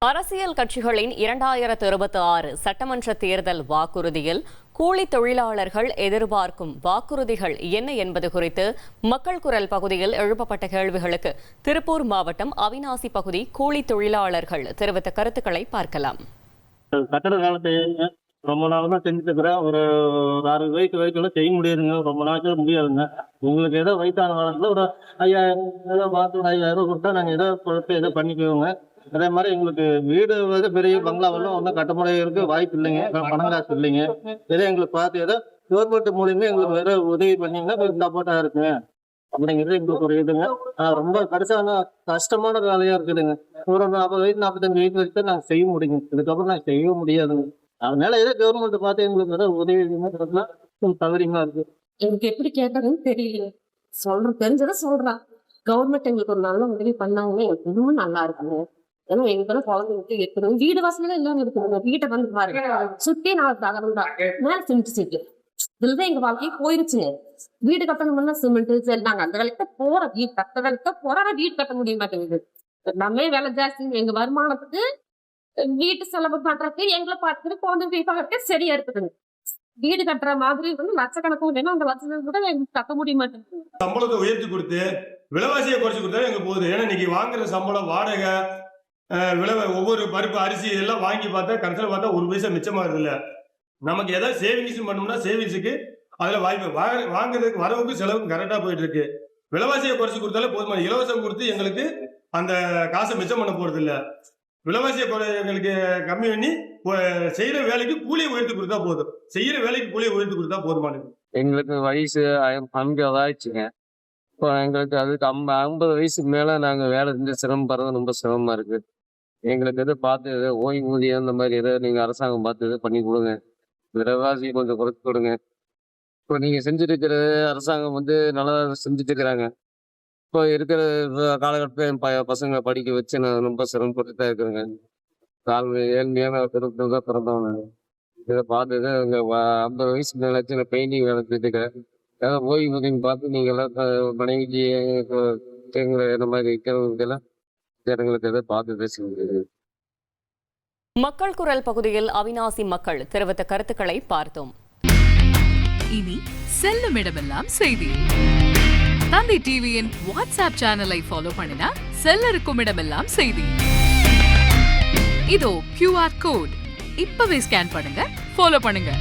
அரசியல் கட்சிகளின் 2026 சட்டமன்ற தேர்தல் வாக்குறுதியில் கூலி தொழிலாளர்கள் எதிர்பார்க்கும் வாக்குறுதிகள் என்ன என்பது குறித்து மக்கள் குரல் பகுதியில் எழுப்பப்பட்ட கேள்விகளுக்கு திருப்பூர் மாவட்டம் அவிநாசி பகுதி கூலி தொழிலாளர்கள் தெரிவித்த கருத்துக்களை பார்க்கலாம். கட்டட காலத்தை ரொம்ப நாள் தான் செஞ்சுட்டு இருக்கிறேன். ஒரு 60 வயசு வரைக்கும் செய்ய முடியாதுங்க. ரொம்ப நாட்கள் முடியாதுங்க. உங்களுக்கு ஏதோ வயசான காலத்தில் ஒரு 5000 ஏதோ மாதம் 5000 கொடுத்தா நாங்கள் ஏதோ பொறுத்து ஏதோ பண்ணிக்குவோங்க. அதே மாதிரி எங்களுக்கு வீடு வந்து பெரிய பங்களாவெல்லாம் ஒன்றும் கட்ட முடியறதுக்கு வாய்ப்பு இல்லைங்க. பணம் காசு இல்லைங்க. ஏதோ எங்களுக்கு பார்த்து ஏதோ கவர்மெண்ட் மூலியமா எங்களுக்கு வேற உதவி பண்ணீங்கன்னா கொஞ்சம் சப்போர்ட்டாக இருக்குங்க அப்படிங்கிறது எங்களுக்கு ஒரு இதுங்க. ரொம்ப கடைசான கஷ்டமான வேலையா இருக்குதுங்க. ஒரு 40 வயசு 45 வயசு வரைக்கும் நாங்கள் செய்ய முடியுங்க. இதுக்கப்புறம் நாங்கள் செய்யவும் முடியாதுங்க. அதனால ஏதோ கவர்மெண்ட் பார்த்து எங்களுக்கு ஏதோ உதவி கொஞ்சம் தவறிங்களா இருக்கு. எனக்கு எப்படி கேட்டதுன்னு தெரியல. தெரிஞ்சதை சொல்றான். கவர்மெண்ட் எங்களுக்கு ஒரு நல்ல உதவி பண்ணாங்கன்னா எனக்கு இன்னும் நல்லா இருக்குங்க. ஏன்னா எங்க குழந்தைங்களுக்கு இருக்கணும். வீடு வசதியில எல்லாம் இருக்குதுங்க. வீட்டை வந்து பாருங்க, சுத்தி 4 தகரம் தான், மேல சிமெண்ட் சீட்டு. இதுலதான் எங்க வாழ்க்கையே போயிருச்சுங்க. வீடு கட்டணும்னா சிமெண்ட் சரி, நாங்க அந்த வேலைக்கு போற வீடு கட்ட வேலைக்கு போற வீடு கட்ட முடிய மாட்டேங்குது. எல்லாமே வேலை ஜாஸ்தி. எங்க வருமானத்துக்கு வீட்டு செலவு பண்றதுக்கு எங்களை பார்த்துட்டு குழந்தை போய் பார்க்கறதுக்கு சரியா இருக்குதுங்க. வீடு கட்டுற மாதிரி வந்து லட்சக்கணக்கு வேணும். அந்த லட்சக்கணக்கு கூட எங்களுக்கு கட்ட முடிய மாட்டேங்குது. சம்பளத்தை உயர்த்தி கொடுத்து விலைவாசியை குறைச்சு கொடுத்தா எங்க போகுது. ஏன்னா இன்னைக்கு வாங்குற சம்பளம், வாடகை, ஒவ்வொரு பருப்பு, அரிசி எல்லாம் வாங்கி பார்த்தா கடைசியில் பார்த்தா 1 பைசா மிச்சமாகுது இல்ல. நமக்கு ஏதாவது சேவிங்ஸ் பண்ணோம்னா சேவிங்ஸுக்கு அதுல வாய்ப்பு வாங்குறதுக்கு வரவுக்கு செலவுக்கு கரெக்டா போயிட்டு இருக்கு. விலைவாசியை குறைச்சு கொடுத்தாலே போதுமா. இலவசம் கொடுத்து எங்களுக்கு அந்த காசை மிச்சம் பண்ண போறது இல்ல. விலைவாசியை எங்களுக்கு கம்மி பண்ணி செய்யற வேலைக்கு கூலியை உயர்த்தி கொடுத்தா போதும். செய்யற வேலைக்கு கூலியை உயர்த்தி கொடுத்தா போதுமானது. எங்களுக்கு வயசு 50 ஆயிடுச்சுங்க. இப்போ எங்களுக்கு அதுக்கு 50 வயசுக்கு மேல நாங்க வேலை செஞ்சு சிரமப்படுறது ரொம்ப சிரமமா இருக்கு. எங்களுக்கு எதோ பார்த்து ஏதோ ஓய்வூதியம் இந்த மாதிரி ஏதோ நீங்க அரசாங்கம் பார்த்து எதோ பண்ணி கொடுங்க. விலைவாசி கொஞ்சம் குறைச்சு கொடுங்க. இப்போ நீங்க செஞ்சுட்டு இருக்கிற அரசாங்கம் வந்து நல்லா செஞ்சுட்டு இருக்கிறாங்க. இப்போ இருக்கிற காலகட்டத்தில் என் பசங்களை படிக்க வச்சு நான் ரொம்ப சிரமப்பட்டு தான் இருக்கிறேங்க. ஏழ்மையான குடும்பத்தில் தான் பிறந்தவங்க. இதை பார்த்து இங்கே 50 வயசு மேலாச்சு நான் பெயிண்டிங் வேலை செஞ்சுக்கிறேன். ஏதாவது ஓய்வூதியம் பார்த்து நீங்க எல்லாம் மனைவிக்கு இந்த மாதிரி இருக்கிறவங்களுக்கெல்லாம் ஜனங்களுக்கு எதாவது பார்த்து பேசுங்க. மக்கள் குரல் பகுதியில் அவிநாசி மக்கள் தெரிவித்த கருத்துக்களை பார்த்தோம். இனி செல்லும் இடமெல்லாம் செய்தி. தந்தை டிவியின் வாட்ஸ்அப் சேனலை ஃபாலோ பண்ணினா செல்ல இருக்கும் இடமெல்லாம் செய்தி. இதோ QR கோட் இப்பவே ஸ்கேன் பண்ணுங்க, ஃபாலோ பண்ணுங்க.